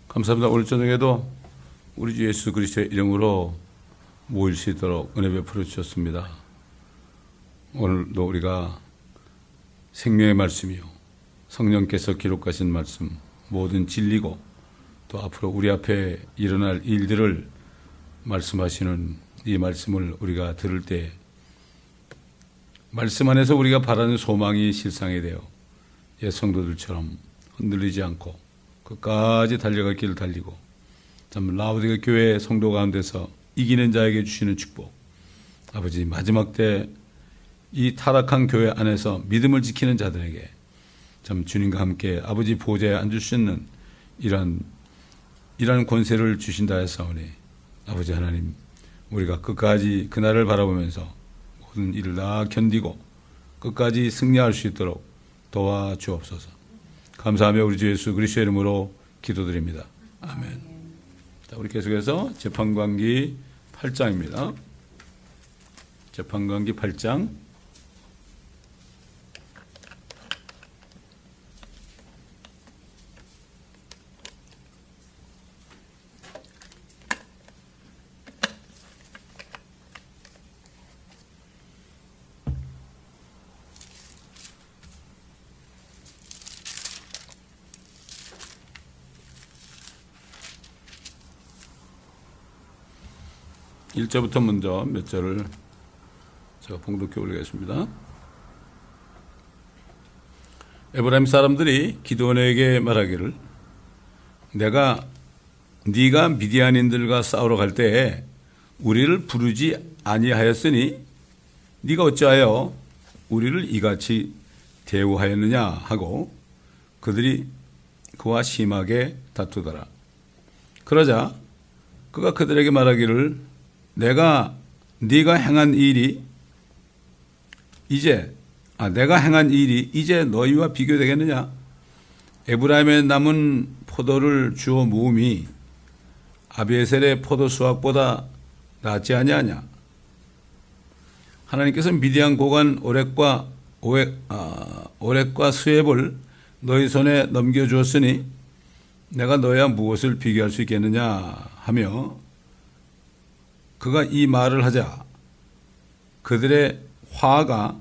감사합니다. 오늘 저녁에도 우리 주 예수 그리스도의 이름으로 모일 수 있도록 은혜 베풀어 주셨습니다. 오늘도 우리가 생명의 말씀이요 성령께서 기록하신 말씀 모든 진리고 또 앞으로 우리 앞에 일어날 일들을 말씀하시는 이 말씀을 우리가 들을 때 말씀 안에서 우리가 바라는 소망이 실상이 되어 옛 성도들처럼 흔들리지 않고 끝까지 달려갈 길을 달리고 참 라오디게 교회 성도 가운데서 이기는 자에게 주시는 축복, 아버지 마지막 때 이 타락한 교회 안에서 믿음을 지키는 자들에게 참 주님과 함께 아버지 보좌에 앉을 수 있는 이런 권세를 주신다 했사오니 아버지 하나님, 우리가 끝까지 그날을 바라보면서 모든 일을 다 견디고 끝까지 승리할 수 있도록 도와주옵소서. 감사하며 우리 주 예수 그리스도의 이름으로 기도드립니다. 아멘. 자, 우리 계속해서 재판관기 8장입니다. 재판관기 8장. 일절부터 먼저 몇 절을 제가 봉독해 올리겠습니다. 에브라임 사람들이 기드온에게 말하기를 네가 미디안인들과 싸우러 갈 때에 우리를 부르지 아니하였으니 네가 어찌하여 우리를 이같이 대우하였느냐 하고 그들이 그와 심하게 다투더라. 그러자 그가 그들에게 말하기를 내가 행한 일이 이제 너희와 비교되겠느냐? 에브라임의 남은 포도를 주어 모음이 아비에셀의 포도 수확보다 낫지 아니하냐? 하나님께서 미디안 고관 오렉과 스웹을 너희 손에 넘겨주었으니 내가 너희와 무엇을 비교할 수 있겠느냐 하며 그가 이 말을 하자 그들의 화가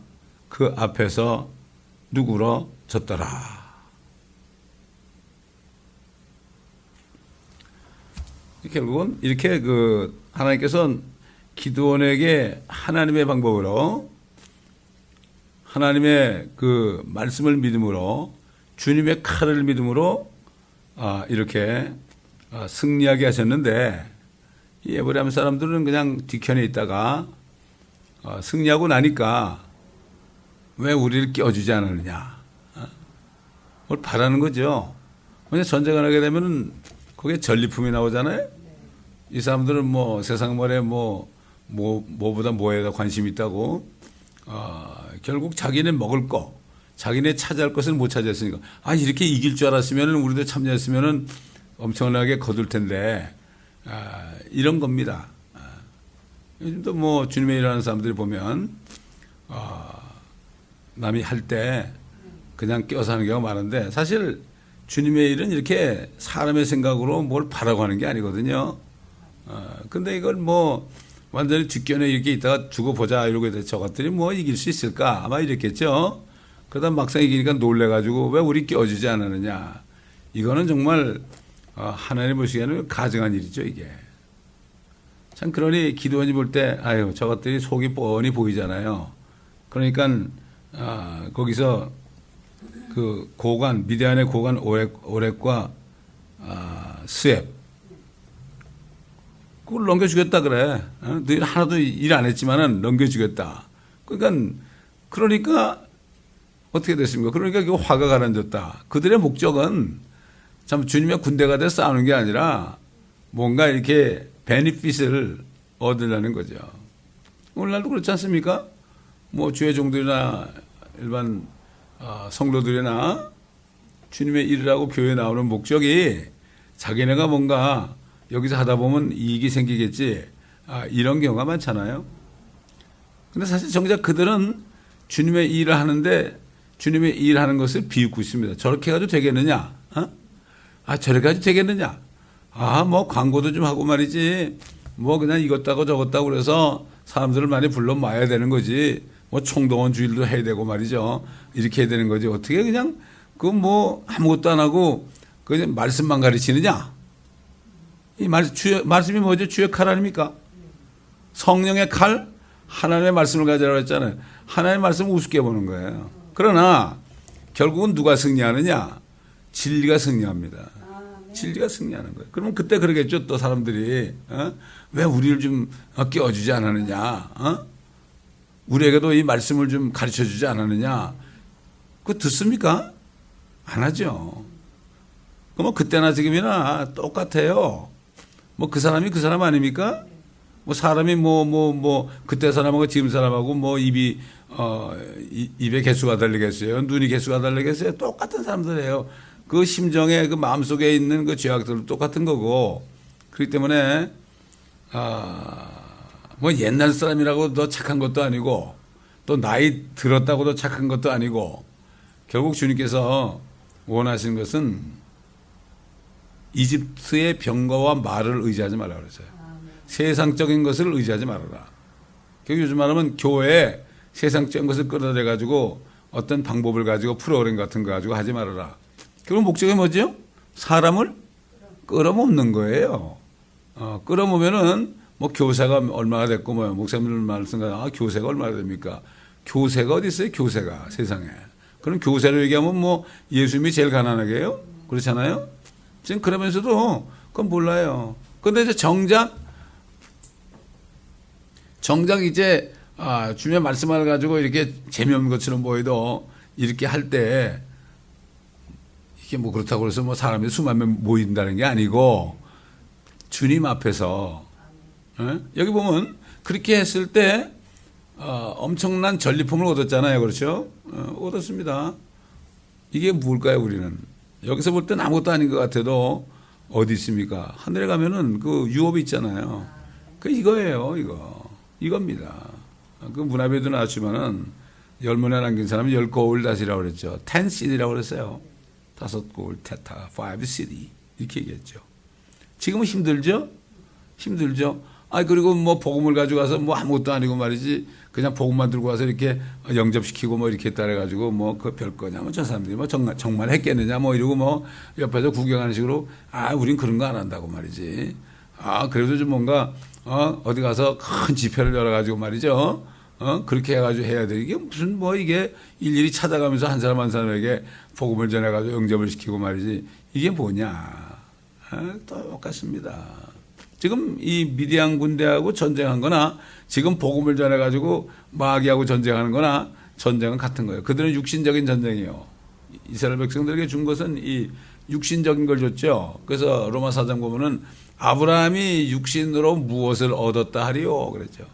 그 앞에서 누그러졌더라. 결국은 이렇게 하나님께서는 기드온에게 하나님의 방법으로 하나님의 그 말씀을 믿음으로 주님의 칼을 믿음으로 이렇게 승리하게 하셨는데 이 에브라임 사람들은 그냥 뒤편에 있다가 승리하고 나니까 왜 우리를 껴주지 않느냐, 뭘 바라는 거죠. 만약 전쟁을 하게 되면은 거기에 전리품이 나오잖아요. 이 사람들은 뭐 세상 말에 뭐보다 뭐에 더 관심이 있다고 결국 자기는 먹을 거, 자기네 차지할 것을 못 차지했으니까 이렇게 이길 줄 알았으면 우리도 참여했으면 엄청나게 거둘 텐데 이런 겁니다. 요즘도 뭐 주님의 일하는 사람들이 보면 남이 할 때 그냥 껴서 하는 경우가 많은데 사실 주님의 일은 이렇게 사람의 생각으로 뭘 바라고 하는 게 아니거든요. 근데 이걸 뭐 완전히 뒷견에 이렇게 있다가 두고 보자 이러고 해서 저것들이 뭐 이길 수 있을까 아마 이랬겠죠. 그러다 막상 이기니까 놀래가지고 왜 우리 껴주지 않았느냐. 이거는 정말 하나님 보시기에는 가증한 일이죠, 이게. 참, 그러니 기드온이 볼 때, 저것들이 속이 뻔히 보이잖아요. 그러니까, 거기서 그 미디안의 고관 오렉과, 스웹. 그걸 넘겨주겠다 그래. 너희 하나도 일 안 했지만은 넘겨주겠다. 그러니까, 어떻게 됐습니까? 그러니까 그 화가 가라앉았다. 그들의 목적은 참 주님의 군대가 돼서 싸우는 게 아니라 뭔가 이렇게 베니핏을 얻으려는 거죠. 오늘날도 그렇지 않습니까? 뭐 주의 종들이나 일반 성도들이나 주님의 일을 하고 교회에 나오는 목적이 자기네가 뭔가 여기서 하다 보면 이익이 생기겠지, 이런 경우가 많잖아요. 근데 사실 정작 그들은 주님의 일을 하는데 주님의 일하는 것을 비웃고 있습니다. 저렇게 해가지고 되겠느냐? 저렇게 해가지고 되겠느냐? 뭐 광고도 좀 하고 말이지. 뭐 그냥 이것다고 저것다고 그래서 사람들을 많이 불러 모아야 되는 거지. 뭐 총동원 주일도 해야 되고 말이죠. 이렇게 해야 되는 거지. 어떻게 그냥 그 뭐 아무것도 안 하고 그 말씀만 가르치느냐? 이 말씀이 뭐죠? 주의 칼 아닙니까? 성령의 칼, 하나님의 말씀을 가지라고 했잖아요. 하나님의 말씀을 우습게 보는 거예요. 그러나 결국은 누가 승리하느냐? 진리가 승리합니다. 진리가 승리하는 거예요. 그러면 그때 그러겠죠. 또 사람들이 왜 우리를 좀 끼워주지 않았느냐? 우리에게도 이 말씀을 좀 가르쳐주지 않았느냐? 그거 듣습니까? 안 하죠. 그럼 그때나 지금이나 똑같아요. 뭐 그 사람이 그 사람 아닙니까? 뭐 사람이 그때 사람하고 지금 사람하고 뭐 입에 개수가 다르겠어요. 눈이 개수가 다르겠어요. 똑같은 사람들이에요. 그 심정에 그 마음속에 있는 그 죄악들도 똑같은 거고. 그렇기 때문에 뭐 옛날 사람이라고 더 착한 것도 아니고 또 나이 들었다고 더 착한 것도 아니고 결국 주님께서 원하시는 것은 이집트의 병거와 말을 의지하지 말라고 그랬어요. 세상적인 것을 의지하지 말아라. 요즘 말하면 교회에 세상적인 것을 끌어들여 가지고 어떤 방법을 가지고 프로그램 같은 거 가지고 하지 말아라. 그럼 목적이 뭐죠? 사람을 끌어모으는 거예요. 끌어모으면은 뭐 교세가 얼마나 됐고 뭐 목사님들 말씀가 교세가 얼마나 됩니까? 교세가 어디 있어요? 교세가 세상에. 그럼 교세로 얘기하면 뭐 예수님이 제일 가난하게 해요? 그렇잖아요? 지금 그러면서도 그건 몰라요. 근데 이제 정작 이제 주님의 말씀을 가지고 이렇게 재미없는 것처럼 보여도 이렇게 할 때 이게 뭐 그렇다고 해서 뭐 사람이 수만 명 모인다는 게 아니고 주님 앞에서 여기 보면 그렇게 했을 때 엄청난 전리품을 얻었잖아요. 그렇죠? 얻었습니다. 이게 뭘까요, 우리는? 여기서 볼 땐 아무것도 아닌 것 같아도 어디 있습니까? 하늘에 가면은 그 유업이 있잖아요. 그 이거예요, 이겁니다. 그 문화비도 나왔지만은 10문에 남긴 사람이 10고울 다시라고 그랬죠. 10city라고 그랬어요. 5고울 테타, 5city. 이렇게 얘기했죠. 지금은 힘들죠? 힘들죠? 그리고 뭐 복음을 가져가서 뭐 아무것도 아니고 말이지. 그냥 복음만 들고 와서 이렇게 영접시키고 뭐 이렇게 따라가지고 뭐 그 별거냐. 뭐 저 사람들이 뭐 정말 했겠느냐. 뭐 이러고 뭐 옆에서 구경하는 식으로 우린 그런 거 안 한다고 말이지. 그래도 좀 뭔가 어디 가서 큰 집회를 열어가지고 말이죠. 그렇게 해가지고 해야 돼. 이게 무슨 뭐 이게 일일이 찾아가면서 한 사람 한 사람에게 복음을 전해가지고 영접을 시키고 말이지. 이게 뭐냐. 똑같습니다. 지금 이 미디안 군대하고 전쟁한 거나 지금 복음을 전해가지고 마귀하고 전쟁하는 거나 전쟁은 같은 거예요. 그들은 육신적인 전쟁이에요. 이스라엘 백성들에게 준 것은 이 육신적인 걸 줬죠. 그래서 로마 4장 보면은 아브라함이 육신으로 무엇을 얻었다 하리요 그랬죠.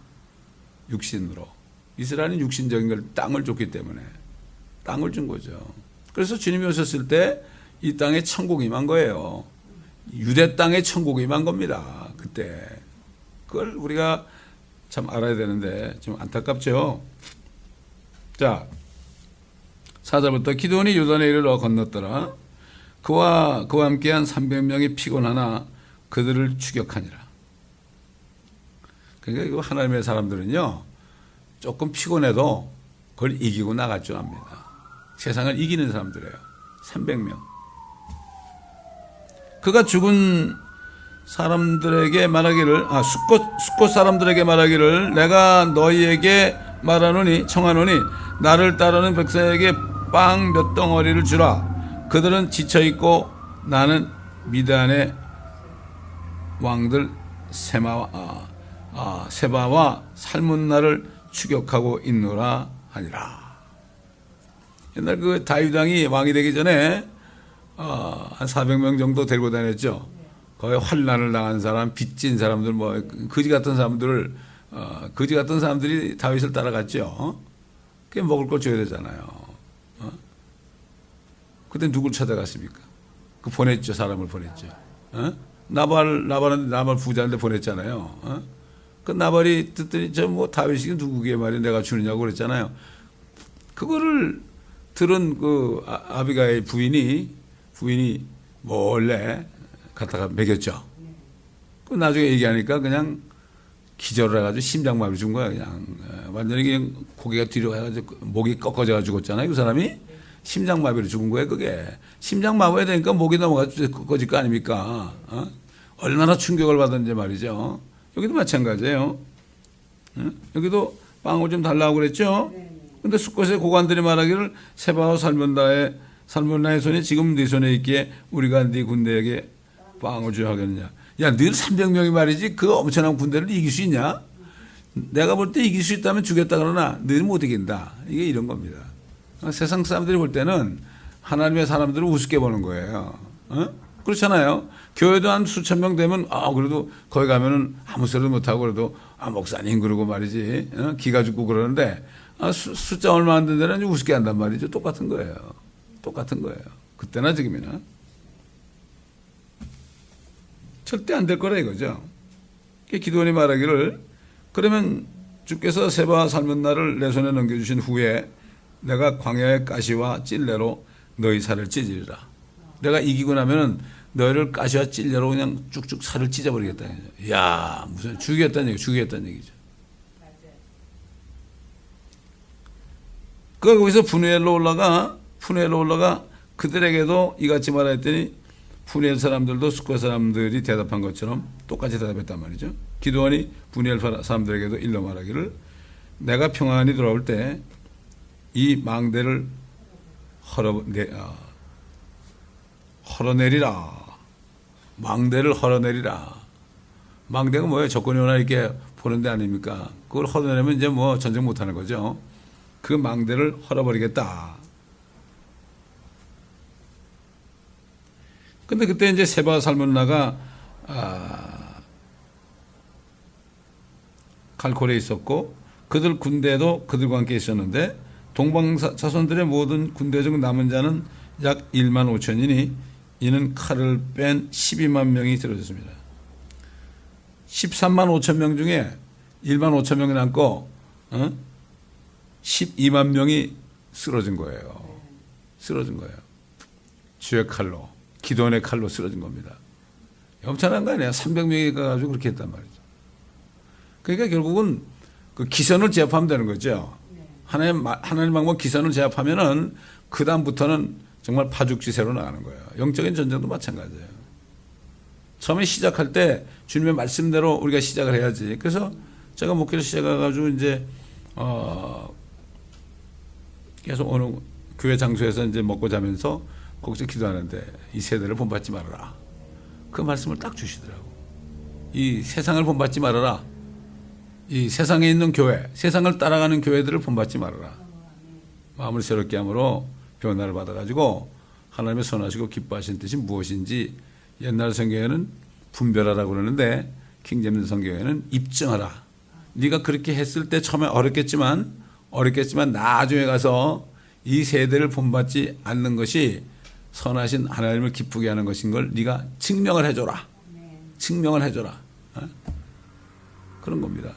육신으로. 이스라엘은 육신적인 걸 땅을 줬기 때문에 땅을 준 거죠. 그래서 주님이 오셨을 때 이 땅에 천국이 임한 거예요. 유대 땅에 천국이 임한 겁니다. 그때. 그걸 우리가 참 알아야 되는데 좀 안타깝죠. 자, 4절부터 기드온이 요단에 이르러 건넜더라. 그와 함께한 300명이 피곤하나 그들을 추격하니라. 그러니까 하나님의 사람들은요, 조금 피곤해도 그걸 이기고 나갈 줄 압니다. 세상을 이기는 사람들이에요. 300명. 그가 죽은 사람들에게 말하기를, 숫곳 사람들에게 말하기를 내가 너희에게 청하노니 나를 따르는 백성에게 빵 몇 덩어리를 주라. 그들은 지쳐있고 나는 미디안의 왕들 세바와 살문나를 추격하고 있노라 하니라. 옛날 그 다윗 왕이 왕이 되기 전에 한 400명 정도 데리고 다녔죠. 거기 환난을 당한 사람, 빚진 사람들, 뭐 거지 같은 사람들이 다윗을 따라갔죠. 그게 먹을 걸 줘야 되잖아요. 그때 누굴 찾아갔습니까? 보냈죠. 사람을 보냈죠. 나발 부자인데 보냈잖아요. 그 나발이 듣더니 다윗이 누구게 말이야 내가 주느냐고 그랬잖아요. 그거를 들은 아비가일 부인이 몰래 갖다가 먹였죠. 그 나중에 얘기하니까 그냥 기절을 해가지고 심장마비 준 거야. 그냥 완전히 그냥 고개가 뒤로 해가지고 목이 꺾어져 죽었잖아요. 그 사람이 심장마비로 죽은 거예요. 그게 심장마비가 되니까 목이 넘어가지고 꺾어질 거 아닙니까? 얼마나 충격을 받았는지 말이죠. 여기도 마찬가지예요. 여기도 빵을 좀 달라고 그랬죠. 근데 숫곳의 고관들이 말하기를 세바와 살문나의 손이 지금 네 손에 있기에 우리가 네 군대에게 빵을 주야 하겠느냐. 야, 늘 300명이 말이지 그 엄청난 군대를 이길 수 있냐? 내가 볼 때 이길 수 있다면 주겠다 그러나 늘 못 이긴다. 이게 이런 겁니다. 세상 사람들이 볼 때는 하나님의 사람들을 우습게 보는 거예요. 그렇잖아요. 교회도 한 수천 명 되면 그래도 거기 가면은 아무 소리도 못하고 그래도 목사님 그러고 말이지 기가 죽고 그러는데 숫자 얼마 안 되는 데는 우습게 한단 말이죠. 똑같은 거예요. 똑같은 거예요. 그때나 지금이나. 절대 안 될 거라 이거죠. 기드온이 말하기를 그러면 주께서 세바와 살문나를 내 손에 넘겨주신 후에 내가 광야의 가시와 찔레로 너희 살을 찢으리라. 내가 이기고 나면은 너희를 가시와 찔레로 그냥 쭉쭉 살을 찢어버리겠다는 얘기죠. 이야, 무슨 죽이겠다는 얘기죠. 그가 거기서 푸누엘로 올라가 그들에게도 이같이 말했더니 푸누엘 사람들도 숫곳 사람들이 대답한 것처럼 똑같이 대답했단 말이죠. 기드온이 푸누엘 사람들에게도 일러 말하기를 내가 평안히 돌아올 때 이 망대를 헐어내리라. 망대를 헐어내리라. 망대가 뭐예요? 적군이 오나 이렇게 보는 데 아닙니까? 그걸 헐어내면 이제 뭐 전쟁 못하는 거죠. 그 망대를 헐어버리겠다. 근데 그때 이제 세바 살문나가 갈콜에 있었고 그들 군대도 그들과 함께 있었는데 동방 자손들의 모든 군대중 남은 자는 약 1만 5천이니 이는 칼을 뺀 12만 명이 들어졌습니다. 13만 5천 명 중에 1만 5천 명이 남고 12만 명이 쓰러진 거예요. 주의 칼로, 기도원의 칼로 쓰러진 겁니다. 엄청난 거 아니야. 300명이 가가지고 그렇게 했단 말이죠. 그러니까 결국은 그 기선을 제압하면 되는 거죠. 하나님 방법 기선을 제압하면은 그 다음부터는 정말 파죽지세로 나가는 거예요. 영적인 전쟁도 마찬가지예요. 처음에 시작할 때 주님의 말씀대로 우리가 시작을 해야지. 그래서 제가 목회를 시작해가지고 이제 계속 어느 교회 장소에서 이제 먹고 자면서 거기서 기도하는데 이 세대를 본받지 말아라. 그 말씀을 딱 주시더라고. 이 세상을 본받지 말아라. 이 세상에 있는 교회, 세상을 따라가는 교회들을 본받지 말아라. 마음을 새롭게 함으로 변화를 받아가지고 하나님의 선하시고 기뻐하신 뜻이 무엇인지 옛날 성경에는 분별하라고 그러는데 킹제임스 성경에는 입증하라. 네가 그렇게 했을 때 처음에 어렵겠지만 나중에 가서 이 세대를 본받지 않는 것이 선하신 하나님을 기쁘게 하는 것인 걸 네가 증명을 해줘라. 증명을 해줘라. 그런 겁니다.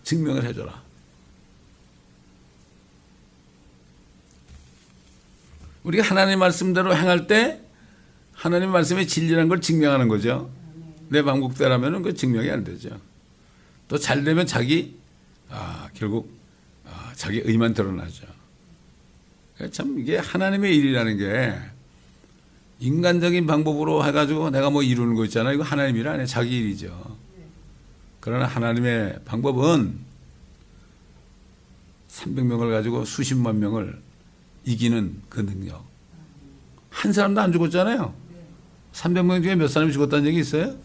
증명을 해줘라. 우리가 하나님 말씀대로 행할 때 하나님 말씀의 진리라는 걸 증명하는 거죠. 내 방법대로라면 그 증명이 안 되죠. 또 잘 되면 결국 자기 의만 드러나죠. 참 이게 하나님의 일이라는 게 인간적인 방법으로 해가지고 내가 뭐 이루는 거 있잖아요. 이거 하나님 일 아니에요. 자기 일이죠. 그러나 하나님의 방법은 300명을 가지고 수십만 명을 이기는 그 능력. 한 사람도 안 죽었잖아요. 300명 중에 몇 사람이 죽었다는 얘기 있어요?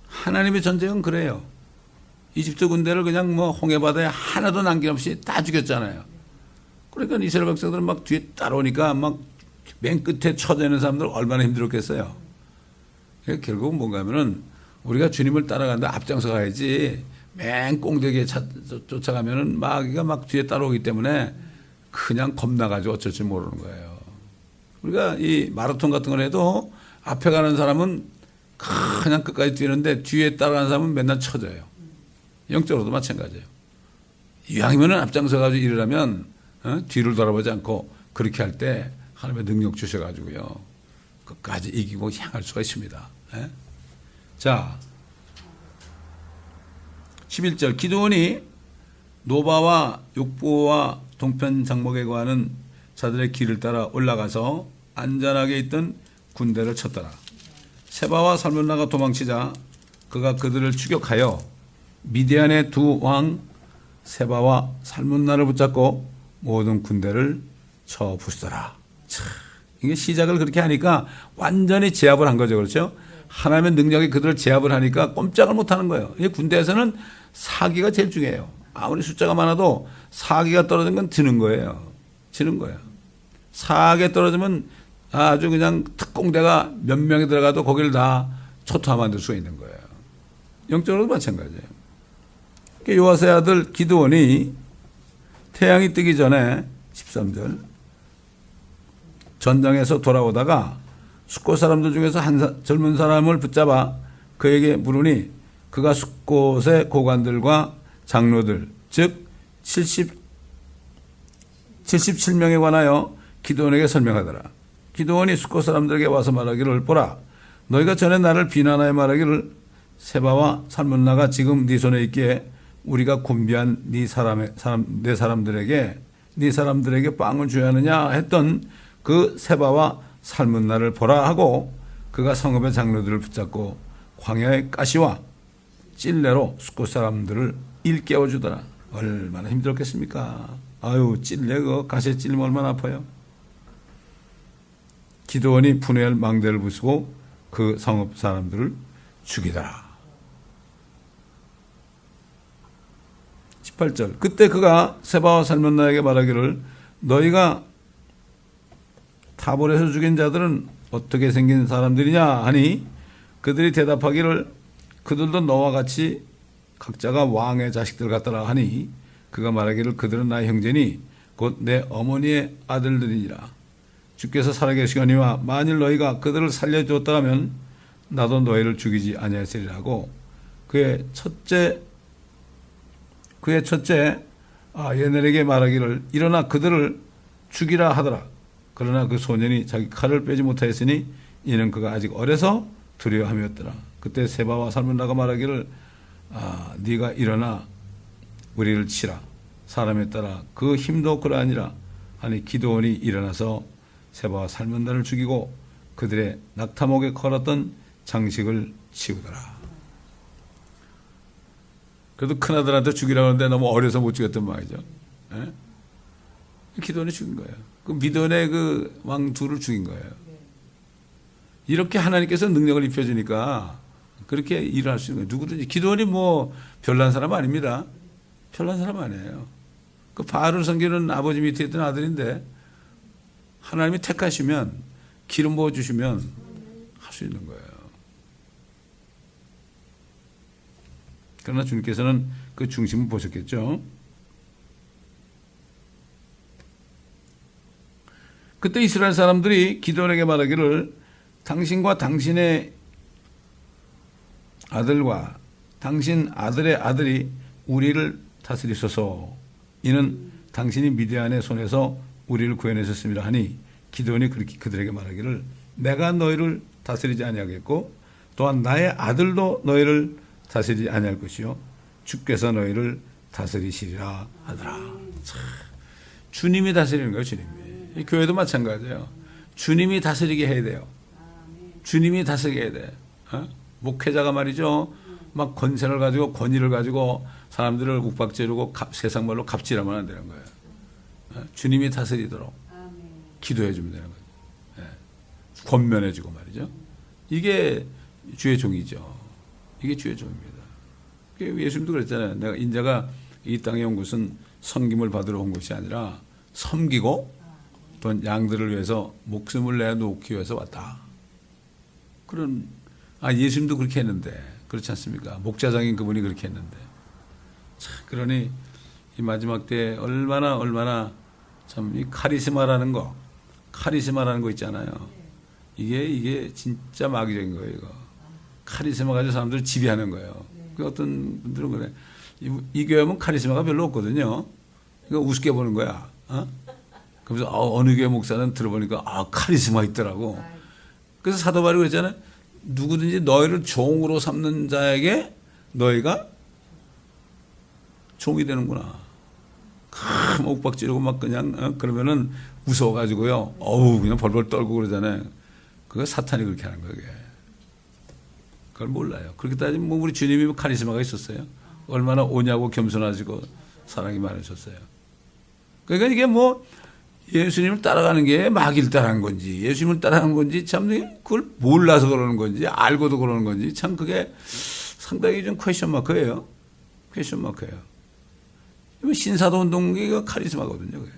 하나님의 전쟁은 그래요. 이집트 군대를 그냥 뭐 홍해바다에 하나도 남김없이 다 죽였잖아요. 그러니까 이스라엘 백성들은 막 뒤에 따라오니까 막 맨 끝에 쳐대는 사람들 얼마나 힘들었겠어요. 결국은 뭔가 하면은 우리가 주님을 따라간다 앞장서 가야지 맨 꽁대기에 쫓아가면은 마귀가 막 뒤에 따라오기 때문에 그냥 겁나가지고 어쩔 줄 모르는 거예요. 우리가 이 마라톤 같은 걸 해도 앞에 가는 사람은 그냥 끝까지 뛰는데 뒤에 따라가는 사람은 맨날 쳐져요. 영적으로도 마찬가지예요. 이왕이면은 앞장서 가지고 일을 하면 뒤를 돌아보지 않고 그렇게 할 때 하나님의 능력 주셔가지고요. 끝까지 이기고 향할 수가 있습니다. 예? 자, 11절 기드온이 노바와 욕보와 동편 장목에 거하는 자들의 길을 따라 올라가서 안전하게 있던 군대를 쳤더라. 세바와 살문나가 도망치자 그가 그들을 추격하여 미디안의 두 왕 세바와 살문나를 붙잡고 모든 군대를 쳐 부수더라. 이게 시작을 그렇게 하니까 완전히 제압을 한 거죠. 그렇죠? 하나님의 능력이 그들을 제압을 하니까 꼼짝을 못 하는 거예요. 이 군대에서는 사기가 제일 중요해요. 아무리 숫자가 많아도 사기가 떨어진 건 지는 거예요. 지는 거예요. 사기에 떨어지면 아주 그냥 특공대가 몇 명이 들어가도 거기를 다 초토화 만들 수가 있는 거예요. 영적으로도 마찬가지예요. 요아스의 아들 기드온이 태양이 뜨기 전에 13절 전장에서 돌아오다가 숫곳 사람들 중에서 한 젊은 사람을 붙잡아 그에게 물으니 그가 숫곳의 고관들과 장로들 즉 77명에 관하여 기드온에게 설명하더라. 기드온이 숫곳 사람들에게 와서 말하기를 보라 너희가 전에 나를 비난하여 말하기를 세바와 살문나가 지금 네 손에 있기에 우리가 곤비한 네 사람들에게 빵을 줘야 하느냐 했던 그 세바와 살문나를 보라 하고 그가 성읍의 장로들을 붙잡고 광야의 가시와 찔레로 숫곳 사람들을 일깨워 주더라. 얼마나 힘들었겠습니까? 아유 찔레 그 가시에 찔리면 얼마나 아파요. 기드온이 분해할 망대를 부수고 그 성읍 사람들을 죽이더라. 18절 그때 그가 세바와 살문나에게 말하기를 너희가 타볼에서 죽인 자들은 어떻게 생긴 사람들이냐 하니 그들이 대답하기를 그들도 너와 같이 각자가 왕의 자식들 같더라 하니 그가 말하기를 그들은 나의 형제니 곧 내 어머니의 아들들이니라. 주께서 살아계시거니와 만일 너희가 그들을 살려주었다 하면 나도 너희를 죽이지 아니하시리라 하고 그의 첫째 예넬에게 말하기를 일어나 그들을 죽이라 하더라. 그러나 그 소년이 자기 칼을 빼지 못하였으니 이는 그가 아직 어려서 두려워함이었더라. 그때 세바와 살문나가 말하기를 네가 일어나 우리를 치라. 사람에 따라 그 힘도 그러하니라 하니 기드온이 일어나서 세바와 살문나를 죽이고 그들의 낙타목에 걸었던 장식을 치우더라. 그래도 큰아들한테 죽이라고 하는데 너무 어려서 못 죽였던 말이죠. 예? 기드온이 죽인 거예요. 그 미디안의 그 왕 둘을 죽인 거예요. 이렇게 하나님께서 능력을 입혀주니까 그렇게 일을 할 수 있는 거예요. 누구든지. 기드온이 뭐 별난 사람 아닙니다. 별난 사람 아니에요. 그 바알을 섬기는 아버지 밑에 있던 아들인데 하나님이 택하시면 기름 부어주시면 할 수 있는 거예요. 그러나 주님께서는 그 중심을 보셨겠죠. 그때 이스라엘 사람들이 기드온에게 말하기를 당신과 당신의 아들과 당신 아들의 아들이 우리를 다스리소서. 이는 당신이 미디안의 손에서 우리를 구해내셨습니다 하니 기드온이 그들에게 말하기를 내가 너희를 다스리지 아니하겠고 또한 나의 아들도 너희를 다스리지 아니할 것이요 주께서 너희를 다스리시리라 하더라. 주님이 다스리는 거예요. 주님이. 이 교회도 마찬가지예요. 주님이 다스리게 해야 돼요. 주님이 다스리게 해야 돼. 목회자가 말이죠. 막 권세를 가지고 권위를 가지고 사람들을 욱박지르고 세상 말로 갑질하면 안 되는 거예요. 주님이 다스리도록 기도해 주면 되는 거예요. 권면해 주고 말이죠. 이게 주의 종이죠. 이게 주의 종입니다. 예수님도 그랬잖아요. 내가 인자가 이 땅에 온 것은 섬김을 받으러 온 것이 아니라 섬기고 또 양들을 위해서 목숨을 내놓기 위해서 왔다. 그런 예수님도 그렇게 했는데 그렇지 않습니까? 목자장인 그분이 그렇게 했는데 그러니 이 마지막 때 얼마나 참 이 카리스마라는 거 있잖아요. 이게 진짜 마귀적인 거예요. 이거 카리스마 가지고 사람들을 지배하는 거예요. 그 어떤 분들은 그래. 이 교회 보면 카리스마가 별로 없거든요. 이거 우습게 보는 거야. 그래서 어느 교회 목사는 들어보니까 카리스마 있더라고. 그래서 사도 바울이 그랬잖아요. 누구든지 너희를 종으로 삼는 자에게 너희가 종이 되는구나. 옥박 지르고 막 그냥 그러면은 무서워가지고요. 어우 그냥 벌벌 떨고 그러잖아요. 그거 사탄이 그렇게 하는 거예요. 그걸 몰라요. 그렇게 따지면 뭐 우리 주님이 카리스마가 있었어요. 얼마나 오냐고 겸손하시고 사랑이 많으셨어요. 그러니까 이게 뭐 예수님을 따라가는 게 마귀를 따라간 건지 예수님을 따라간 건지 참 그걸 몰라서 그러는 건지 알고도 그러는 건지 참 그게 상당히 좀 퀘스천 마크예요. 퀘스천 마크예요. 신사도 운동기가 카리스마거든요. 그게.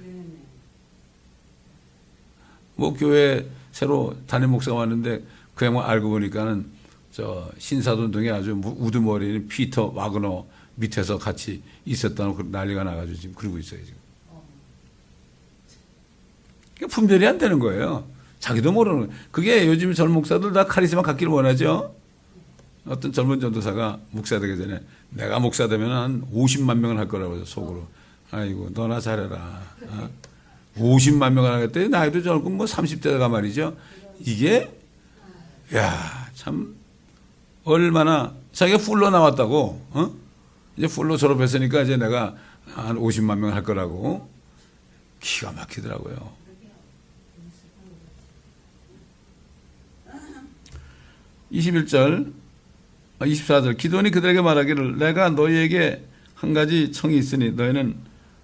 뭐 교회 새로 담임 목사가 왔는데 그 양반 알고 보니까는 저 신사도 운동에 아주 우두머리인 피터 와그너 밑에서 같이 있었다는 난리가 나가지고 지금 그러고 있어요 지금. 분별이 안 되는 거예요. 자기도 모르는 거예요. 그게 요즘 젊은 목사들 다 카리스마 갖기를 원하죠. 어떤 젊은 전도사가 목사 되기 전에 내가 목사 되면 한 50만 명을 할 거라고 해서 속으로. 아이고 너나 잘해라. 50만 명을 하겠대. 나이도 젊고 뭐 30대가 말이죠. 이게 야 참 얼마나 자기가 풀로 나왔다고. 이제 풀로 졸업했으니까 이제 내가 한 50만 명을 할 거라고. 기가 막히더라고요. 21절 24절 기도원이 그들에게 말하기를 내가 너희에게 한 가지 청이 있으니 너희는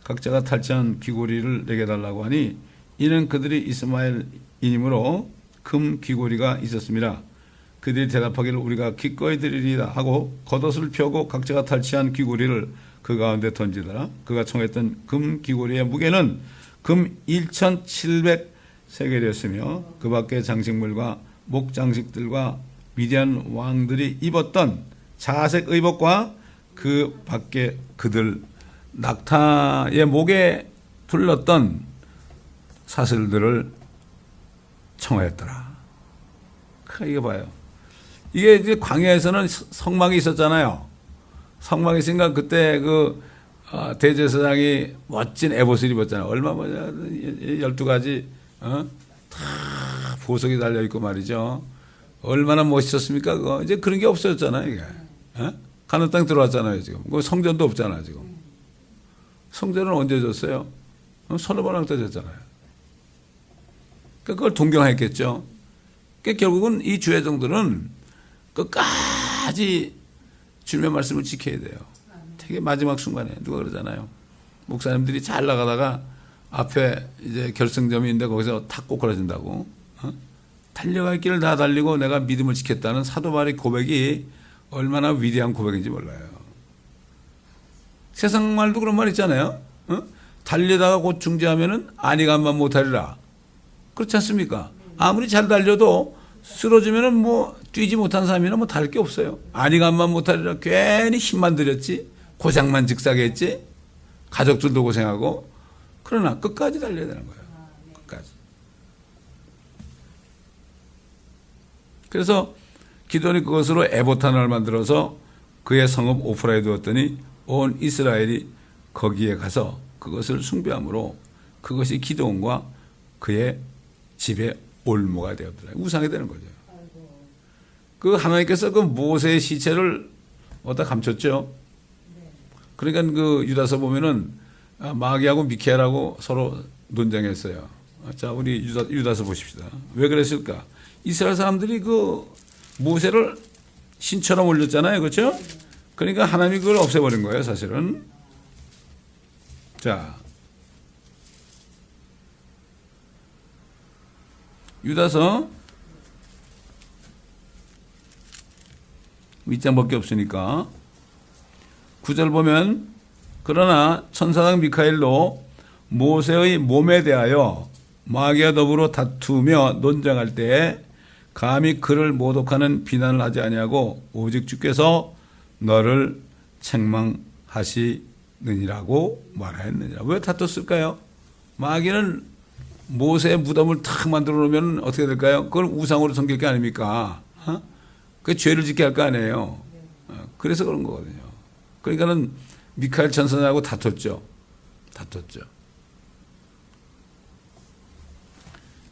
각자가 탈취한 귀고리를 내게 달라고 하니 이는 그들이 이스마엘이므로 금 귀고리가 있었습니다. 그들이 대답하기를 우리가 기꺼이 드리리다 하고 겉옷을 펴고 각자가 탈취한 귀고리를 그 가운데 던지더라. 그가 청했던 금 귀고리의 무게는 금 1700세겔이었으며 그 밖에 장식물과 목장식들과 미디안 왕들이 입었던 자색 의복과 그 밖에 그들 낙타의 목에 둘렀던 사슬들을 청하였더라. 이게 봐요. 이게 이제 광야에서는 성막이 있었잖아요. 성막이 있으니까 그때 그 대제사장이 멋진 에봇을 입었잖아요. 얼마 뭐냐 12가지 다 보석이 달려 있고 말이죠. 얼마나 멋있었습니까? 그거 이제 그런 게 없어졌잖아요. 이게 가나안 땅 들어왔잖아요. 지금 그 성전도 없잖아요. 지금 성전은 언제 졌어요? 서너 번 왕 때 졌잖아요. 그걸 동경했겠죠. 그러니까 결국은 이 주의 종들은 끝까지 주님의 말씀을 지켜야 돼요. 되게 마지막 순간에 누가 그러잖아요. 목사님들이 잘 나가다가 앞에 이제 결승점이 있는데 거기서 탁 꼬꾸라진다고. 달려갈 길을 다 달리고 내가 믿음을 지켰다는 사도 바울의 고백이 얼마나 위대한 고백인지 몰라요. 세상 말도 그런 말 있잖아요. 달리다가 곧 중지하면은 안이간만 못하리라. 그렇지 않습니까? 아무리 잘 달려도 쓰러지면은 뭐 뛰지 못한 사람이나 뭐 다를 게 없어요. 안이간만 못하리라. 괜히 힘만 들였지. 고장만 즉사게 했지. 가족들도 고생하고. 그러나 끝까지 달려야 되는 거예요. 끝까지. 그래서 기도원이 그것으로 에봇 하나를 만들어서 그의 성읍 오프라에 두었더니 온 이스라엘이 거기에 가서 그것을 숭배함으로 그것이 기도원과 그의 집의 올무가 되었더라. 우상이 되는 거죠. 그 하나님께서 그 모세의 시체를 어디다 감췄죠. 그러니까 그 유다서 보면은 마귀하고 미케아라고 서로 논쟁했어요. 자, 우리 유다서 보십시다. 왜 그랬을까? 이스라엘 사람들이 그 모세를 신처럼 올렸잖아요. 그렇죠? 그러니까 하나님이 그걸 없애버린 거예요, 사실은. 자, 유다서 윗장밖에 없으니까 9절 보면 그러나 천사장 미카엘로 모세의 몸에 대하여 마귀와 더불어 다투며 논쟁할 때에 감히 그를 모독하는 비난을 하지 아니하고 오직 주께서 너를 책망하시느니라고 말하였느니라. 왜 다퉜을까요? 마귀는 모세의 무덤을 탁 만들어 놓으면 어떻게 될까요? 그걸 우상으로 섬길 게 아닙니까? 그 죄를 짓게 할 거 아니에요. 그래서 그런 거거든요. 그러니까는 미카엘 천사장하고 다퉜죠.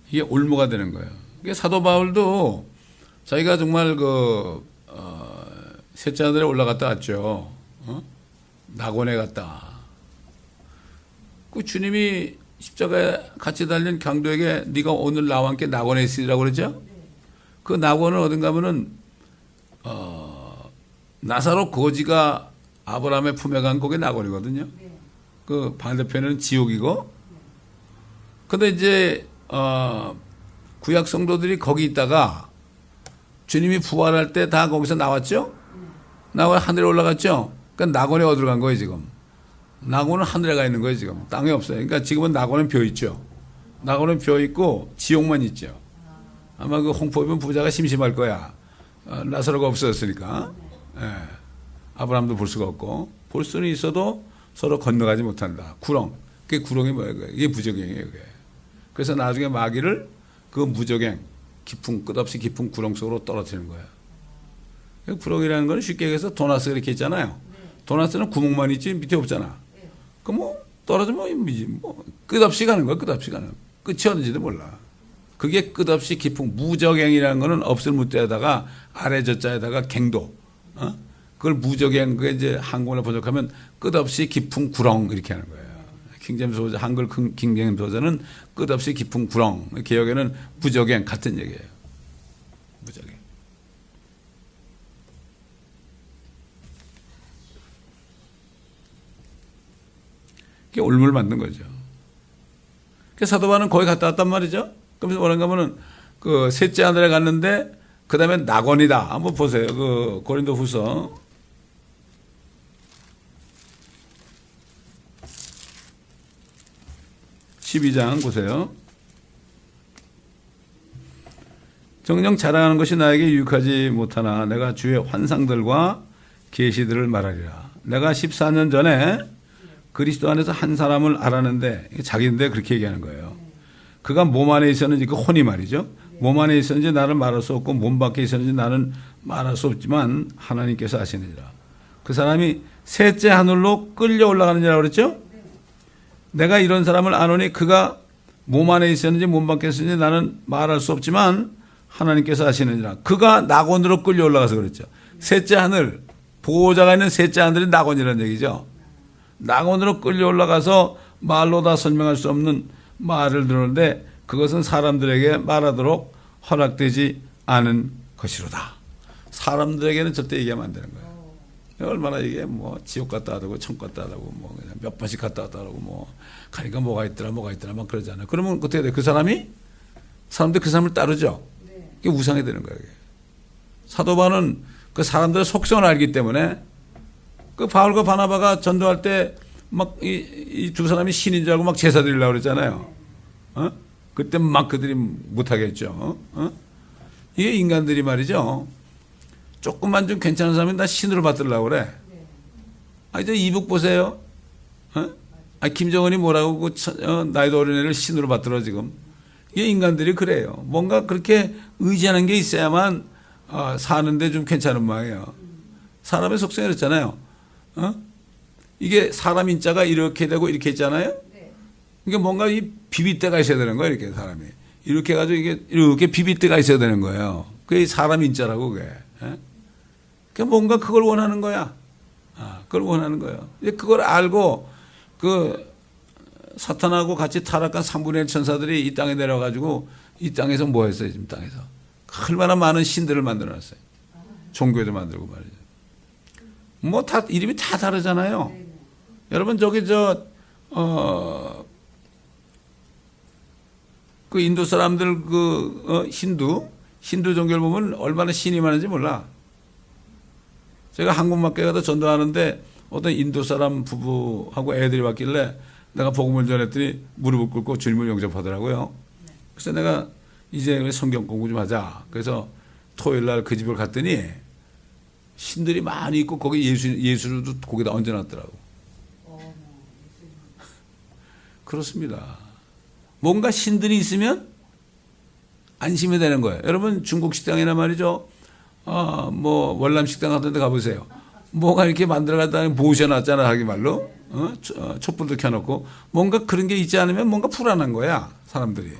이게 올무가 되는 거예요. 그게 사도 바울도 자기가 정말 셋째 하늘에 올라갔다 왔죠. 낙원에 갔다. 그 주님이 십자가에 같이 달린 강도에게 네가 오늘 나와 함께 낙원에 있으리라고 그러죠. 그 낙원은 어딘가 하면은 나사로 거지가 아브라함의 품에 간 거기 낙원이거든요. 그 반대편에는 지옥이고. 근데 이제 구약 성도들이 거기 있다가 주님이 부활할 때 다 거기서 나왔죠. 나와 하늘에 올라갔죠. 그러니까 낙원에 어디로 간 거예요 지금. 낙원은 하늘에 가 있는 거예요 지금. 땅에 없어요. 그러니까 지금은 낙원은 비어 있죠. 낙원은 비어 있고 지옥만 있죠. 아마 그 홍포면 부자가 심심할 거야. 나사로가 없어졌으니까. 예. 아브라함도 볼 수가 없고 볼 수는 있어도 서로 건너가지 못한다. 구렁. 그게 구렁이 뭐예요? 이게 무적행이에요. 그게. 그래서 나중에 마귀를 그 무적행 깊은 끝없이 깊은 구렁 속으로 떨어뜨리는 거예요. 구렁이라는 건 쉽게 얘기해서 도나스 이렇게 있잖아요. 도나스는 구멍만 있지 밑에 없잖아. 그 뭐 떨어지면 뭐 끝없이 가는 거야. 끝없이 가는. 끝이 어딘지도 몰라. 그게 끝없이 깊은 무적행이라는 거는 없을 무자에다가 아래 저자에다가 갱도. 그걸 무적행 그게 이제 한국어로 번역하면 끝없이 깊은 구렁 이렇게 하는 거예요. 킹제임스 버전 한글 킹제임스 버전은 끝없이 깊은 구렁. 개혁에는 무적행 같은 얘기예요. 무적행. 그게 올물 만든 거죠. 그 사도 바울은 거기 갔다 왔단 말이죠. 그러면서 뭐라는가 하면은 그 셋째 하늘에 갔는데 그 다음에 낙원이다. 한번 보세요. 그 고린도 후서 12장 보세요. 정녕 자랑하는 것이 나에게 유익하지 못하나 내가 주의 환상들과 계시들을 말하리라. 내가 14년 전에 그리스도 안에서 한 사람을 알았는데 자기인데 그렇게 얘기하는 거예요. 그가 몸 안에 있었는지 그 혼이 말이죠. 몸 안에 있었는지 나는 말할 수 없고 몸 밖에 있었는지 나는 말할 수 없지만 하나님께서 아시느니라. 그 사람이 셋째 하늘로 끌려 올라가는 자라고 그랬죠. 내가 이런 사람을 아노니 그가 몸 안에 있었는지 몸 밖에 있었는지 나는 말할 수 없지만 하나님께서 아시느니라. 그가 낙원으로 끌려 올라가서 그랬죠. 셋째 하늘, 보호자가 있는 셋째 하늘이 낙원이라는 얘기죠. 낙원으로 끌려 올라가서 말로 다 설명할 수 없는 말을 들었는데 그것은 사람들에게 말하도록 허락되지 않은 것이로다. 사람들에게는 절대 얘기하면 안 되는 거예요. 얼마나 이게 뭐 지옥 갔다 하다고 천국 갔다 하다고 뭐 그냥 몇 번씩 갔다 왔다 하고 뭐 가니까 뭐가 있더라 막 그러잖아요. 그러면 어떻게 돼? 그 사람이 사람들 그 사람을 따르죠. 그게 우상이 되는 거예요. 사도 바울은 그 사람들의 속성을 알기 때문에 그 바울과 바나바가 전도할 때 막 이 두 사람이 신인 줄 알고 막 제사 드리려고 그랬잖아요. 그때 막 그들이 못하게 했죠. 이게 인간들이 말이죠. 조금만 좀 괜찮은 사람이 나 신으로 받들려고 그래. 이제 이북 보세요. 김정은이 뭐라고 나이도 어린 애를 신으로 받들어 지금. 이게 인간들이 그래요. 뭔가 그렇게 의지하는 게 있어야만 사는데 좀 괜찮은 모양이에요. 사람의 속성이 그렇잖아요. 이게 사람 인자가 이렇게 되고 이렇게 있잖아요. 이게 뭔가 이 비빗대가 있어야 되는 거예요. 이렇게 사람이. 이렇게 해가지고 이게 이렇게 비빗대가 있어야 되는 거예요. 그게 사람 인자라고 그게. 그 뭔가 그걸 원하는 거야. 그걸 원하는 거예요. 그걸 알고 그 사탄하고 같이 타락한 3분의 1 천사들이 이 땅에 내려가지고 이 땅에서 뭐 했어요? 지금 땅에서. 얼마나 많은 신들을 만들어 놨어요. 종교도 만들고 말이죠. 뭐 다 이름이 다 다르잖아요. 여러분 저기 그 인도 사람들 힌두 종교를 보면 얼마나 신이 많은지 몰라. 제가 한국마켓 가서 전도하는데 어떤 인도 사람 부부하고 애들이 왔길래 내가 복음을 전했더니 무릎을 꿇고 주님을 영접하더라고요. 그래서 내가 이제 성경 공부 좀 하자. 그래서 토요일 날 그 집을 갔더니 신들이 많이 있고 거기 예수도 거기다 얹어놨더라고. 그렇습니다. 뭔가 신들이 있으면 안심이 되는 거예요. 여러분 중국 식당이나 말이죠. 뭐 월남 식당 같은 데 가보세요. 뭐가 이렇게 만들어갔다 모셔놨잖아 하기 말로. 촛불도 켜놓고 뭔가 그런 게 있지 않으면 뭔가 불안한 거야 사람들이.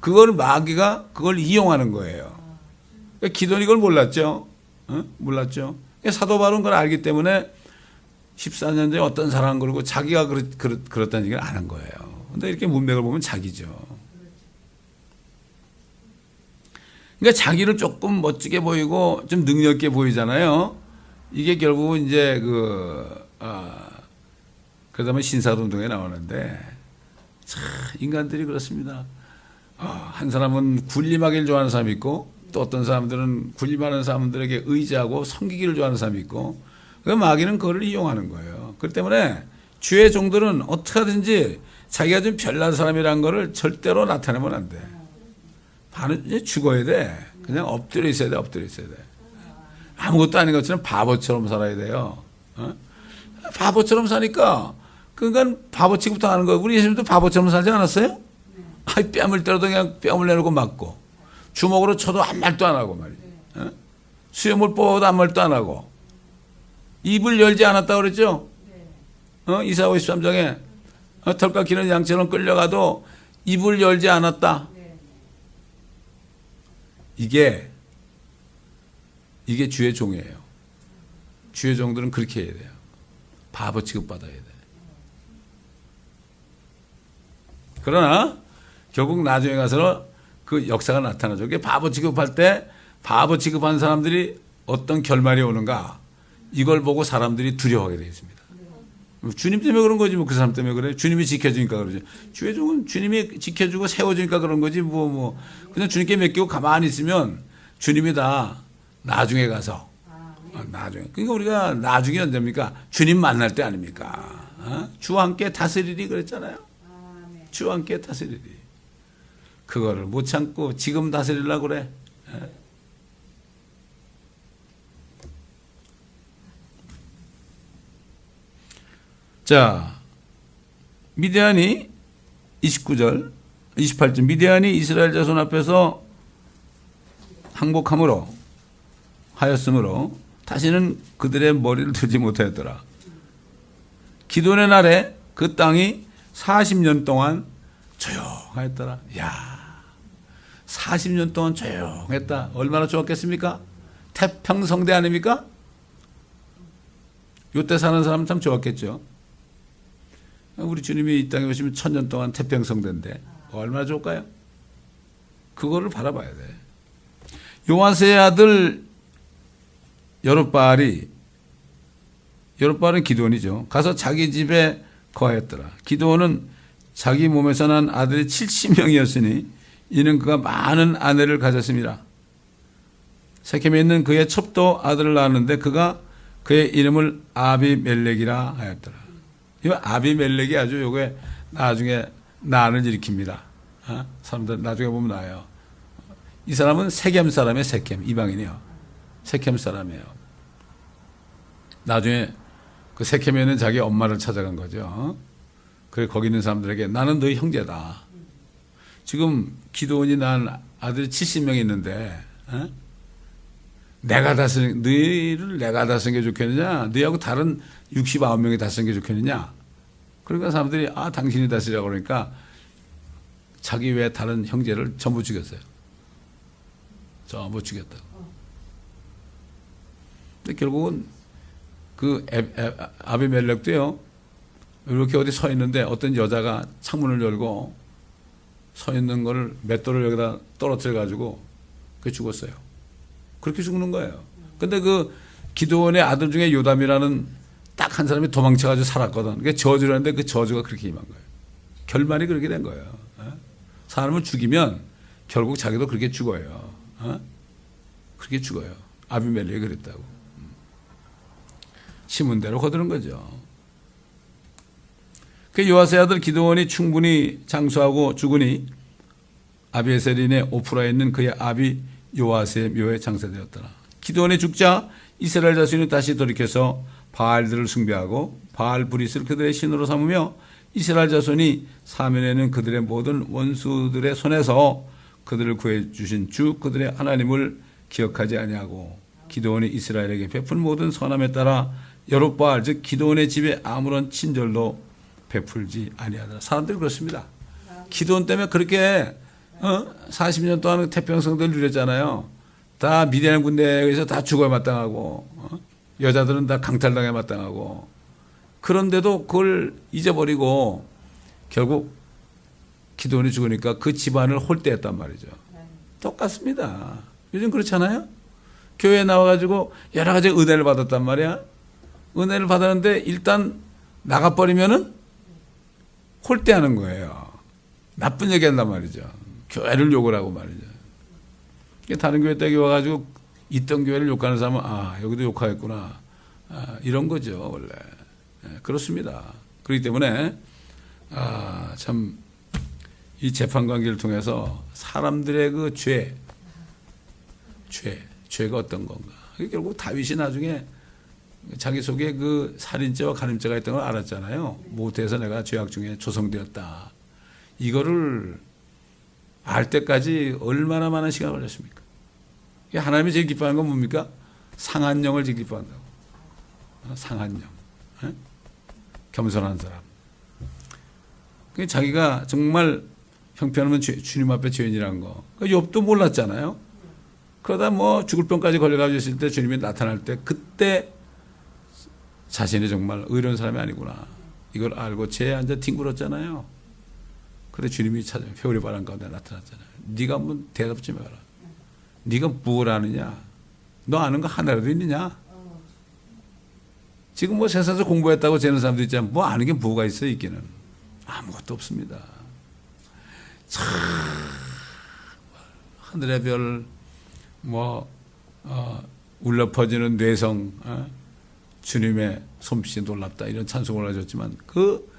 그걸 마귀가 그걸 이용하는 거예요. 그러니까 기도는 이걸 몰랐죠. 몰랐죠. 사도 바울은 그걸 알기 때문에 14년 전에 어떤 사람 그러고 자기가 그렇다는 얘기를 안 한 거예요. 근데 이렇게 문맥을 보면 자기죠. 그러니까 자기를 조금 멋지게 보이고 좀 능력 있게 보이잖아요. 이게 결국은 이제 그러다 보면 신사동동에 나오는데 참 인간들이 그렇습니다. 한 사람은 군림하기를 좋아하는 사람이 있고 또 어떤 사람들은 군림하는 사람들에게 의지하고 섬기기를 좋아하는 사람이 있고 그 마귀는 그걸 이용하는 거예요. 그렇기 때문에 주의 종들은 어떻게 하든지 자기가 좀 별난 사람이라는 거를 절대로 나타내면 안 돼. 반은 죽어야 돼. 그냥 엎드려 있어야 돼. 엎드려 있어야 돼. 아무것도 아닌 것처럼 바보처럼 살아야 돼요. 바보처럼 사니까 그러니까 바보 취급도 하는 거예요. 우리 예수님도 바보처럼 살지 않았어요? 뺨을 때려도 그냥 뺨을 내놓고 맞고 주먹으로 쳐도 아무 말도 안 하고 말이에요. 수염을 뽑아도 아무 말도 안 하고 입을 열지 않았다고 그랬죠? 이사야 53장에 털과 기는 양처럼 끌려가도 입을 열지 않았다. 이게 주의 종이에요. 주의 종들은 그렇게 해야 돼요. 바보 취급받아야 돼. 그러나 결국 나중에 가서 그 역사가 나타나죠. 그게 바보 취급할 때 바보 취급한 사람들이 어떤 결말이 오는가 이걸 보고 사람들이 두려워하게 되어 있습니다. 주님 때문에 그런 거지 뭐 그 사람 때문에 그래. 주님이 지켜주니까 그러죠. 주의 종은 주님이 지켜주고 세워주니까 그런 거지 그냥 주님께 맡기고 가만히 있으면 주님이 다 나중에 가서 나중에 그러니까 우리가 나중에 언제입니까? 주님 만날 때 아닙니까? 주와 함께 다스리리 그랬잖아요. 주와 함께 다스리리. 그거를 못 참고 지금 다스리려고 그래. 자, 미디안이 29절, 28절 미디안이 이스라엘 자손 앞에서 항복함으로 하였으므로 다시는 그들의 머리를 들지 못하였더라. 기돈의 날에 그 땅이 40년 동안 조용하였더라. 야, 40년 동안 조용했다. 얼마나 좋았겠습니까? 태평성대 아닙니까? 요때 사는 사람은 참 좋았겠죠. 우리 주님이 이 땅에 오시면 1000년 동안 태평성대인데 얼마나 좋을까요? 그거를 바라봐야 돼. 요아스의 아들 여룻바알은 기드온이죠. 가서 자기 집에 거하였더라. 기드온은 자기 몸에서 난 아들이 70명이었으니 이는 그가 많은 아내를 가졌습니다. 세겜에 있는 그의 첩도 아들을 낳았는데 그가 그의 이름을 아비멜렉이라 하였더라. 이 아비멜렉이 아주 요게 나중에 난을 일으킵니다. 사람들 나중에 보면 나요. 이 사람은 세겜 사람이에요. 세겜 이방인이요. 세겜 사람이에요. 나중에 그 세겜에 있는 자기 엄마를 찾아간 거죠. 그래 거기 있는 사람들에게 나는 너희 형제다. 지금 기드온이 낳은 아들이 70명이 있는데 너희를 내가 다스리는 게 좋겠느냐? 너희하고 다른 69명이 다스리는 게 좋겠느냐? 그러니까 사람들이 당신이 다스리라고 그러니까 자기 외에 다른 형제를 전부 죽였어요. 전부 죽였다고. 근데 결국은 그 아비멜렉도요. 이렇게 어디 서 있는데 어떤 여자가 창문을 열고 서 있는 거를 맷돌을 여기다 떨어뜨려 가지고 그게 죽었어요. 그렇게 죽는 거예요. 근데 그 기드온의 아들 중에 요담이라는 딱 한 사람이 도망쳐가지고 살았거든. 그게 저주라는데 그 저주가 그렇게 임한 거예요. 결말이 그렇게 된 거예요. 사람을 죽이면 결국 자기도 그렇게 죽어요. 그렇게 죽어요. 아비멜렉이 그랬다고. 심은 대로 거두는 거죠. 그 요아스의 아들 기드온이 충분히 장수하고 죽으니 아비에셀인의 오프라에 있는 그의 아비 요아스의 묘에 장사되었더라. 기드온이 죽자 이스라엘 자손이 다시 돌이켜서 바알들을 숭배하고 바알 브릿을 그들의 신으로 삼으며 이스라엘 자손이 사면에는 그들의 모든 원수들의 손에서 그들을 구해주신 주 그들의 하나님을 기억하지 아니하고 기드온이 이스라엘에게 베푼 모든 선함에 따라 여룻바알 즉 기드온의 집에 아무런 친절도 베풀지 아니하더라. 사람들이 그렇습니다. 기드온 때문에 그렇게 40년 동안 태평성대를 누렸잖아요. 다 미디안 군대에서 다 죽어야 마땅하고, 여자들은 다 강탈당해 마땅하고, 그런데도 그걸 잊어버리고 결국 기도원이 죽으니까 그 집안을 홀대했단 말이죠. 똑같습니다. 요즘 그렇잖아요. 교회에 나와가지고 여러 가지 은혜를 받았단 말이야. 은혜를 받았는데 일단 나가버리면은 홀대하는 거예요. 나쁜 얘기 한단 말이죠. 교회를 욕을 하고 말이죠. 다른 교회 때 와가지고 있던 교회를 욕하는 사람은 여기도 욕하겠구나. 이런 거죠, 원래. 그렇습니다. 그렇기 때문에 참 이 재판 관계를 통해서 사람들의 그 죄가 어떤 건가. 결국 다윗이 나중에 자기 속에 그 살인죄와 간음죄가 있던 걸 알았잖아요. 모태에서 내가 죄악 중에 조성되었다. 이거를 알 때까지 얼마나 많은 시간이 걸렸습니까? 하나님이 제일 기뻐하는 건 뭡니까? 상한 영을 제일 기뻐한다고. 상한 영. 겸손한 사람. 자기가 정말 형편없는 주님 앞에 죄인이라는 거. 욥도 몰랐잖아요. 그러다 뭐 죽을 병까지 걸려가지고 있을 때 주님이 나타날 때 그때 자신이 정말 의로운 사람이 아니구나. 이걸 알고 죄에 앉아 뒹굴었잖아요. 그런데 주님이 회오리 바람 가운데 나타났잖아요. 네가 한번 대답 좀 해봐라. 네가 무엇을 아느냐? 너 아는 거 하나라도 있느냐? 지금 뭐 세상에서 공부했다고 재는 사람도 있지만 뭐 아는 게 뭐가 있어 있기는. 아무것도 없습니다. 참 하늘의 별 울려 퍼지는 뇌성 주님의 솜씨 놀랍다 이런 찬송을 하셨지만 그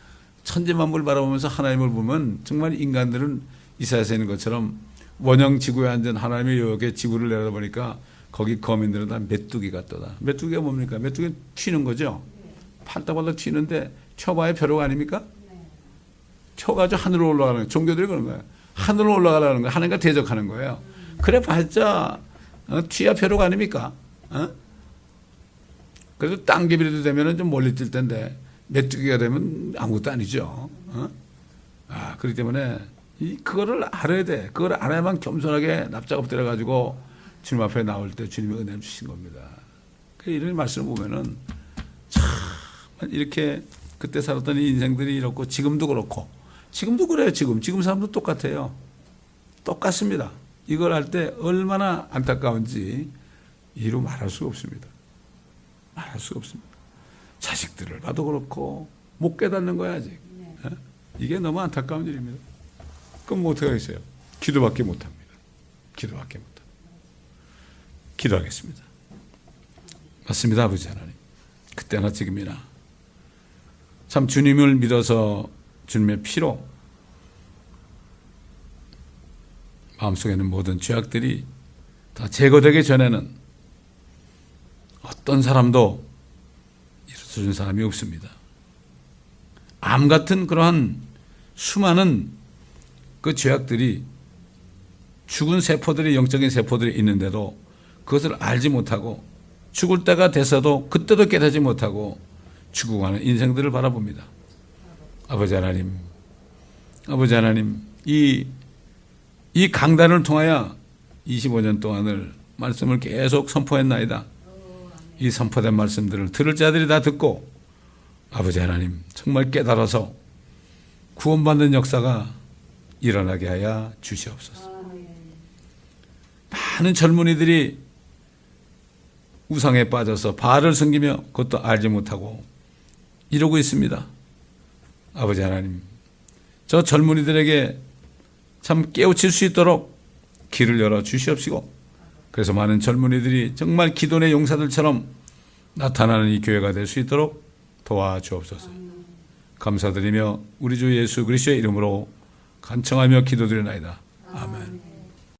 천지만물 바라보면서 하나님을 보면 정말 인간들은 이사야서 있는 것처럼 원형 지구에 앉은 하나님의 여기에 지구를 내려다보니까 거기 거민들은 다 메뚜기 같더라. 메뚜기가 뭡니까? 메뚜기는 튀는 거죠. 팔딱팔딱 튀는데 튀어봐야 벼룩 아닙니까? 튀어가지고 하늘로 올라가는 거예요. 종교들이 그런 거예요. 하늘로 올라가라는 거예요. 하나님과 대적하는 거예요. 그래 봤자 튀야 벼룩 아닙니까? 그래도 땅개비라도 되면 좀 멀리 뛸 텐데 메뚜기가 되면 아무것도 아니죠. 그렇기 때문에 그거를 알아야 돼. 그걸 알아야만 겸손하게 납작 엎드려가지고 주님 앞에 나올 때 주님이 은혜를 주신 겁니다. 이런 말씀을 보면은 참 이렇게 그때 살았던 이 인생들이 이렇고 지금도 그렇고 지금도 그래요. 지금 사람도 똑같아요. 똑같습니다. 이걸 할 때 얼마나 안타까운지 이루 말할 수가 없습니다. 말할 수가 없습니다. 자식들을 봐도 그렇고 못 깨닫는 거야 아직. 이게 너무 안타까운 일입니다. 그럼 뭐 어떻게 하겠어요? 기도밖에 못합니다. 기도밖에 못합니다. 기도하겠습니다. 맞습니다. 아버지 하나님. 그때나 지금이나 참 주님을 믿어서 주님의 피로 마음속에 있는 모든 죄악들이 다 제거되기 전에는 어떤 사람도 일어서준 사람이 없습니다. 암 같은 그러한 수많은 그 죄악들이 죽은 세포들이 영적인 세포들이 있는데도 그것을 알지 못하고 죽을 때가 돼서도 그때도 깨닫지 못하고 죽어가는 인생들을 바라봅니다. 아버지 하나님, 이 강단을 통하여 25년 동안을 말씀을 계속 선포했나이다. 이 선포된 말씀들을 들을 자들이 다 듣고 아버지 하나님 정말 깨달아서 구원받는 역사가 일어나게 하여 주시옵소서. 많은 젊은이들이 우상에 빠져서 바알을 섬기며 그것도 알지 못하고 이러고 있습니다. 아버지 하나님, 저 젊은이들에게 참 깨우칠 수 있도록 길을 열어 주시옵시고 그래서 많은 젊은이들이 정말 기도의 용사들처럼 나타나는 이 교회가 될 수 있도록 도와주옵소서. 감사드리며 우리 주 예수 그리스도의 이름으로 간청하며 기도드리나이다. 아멘.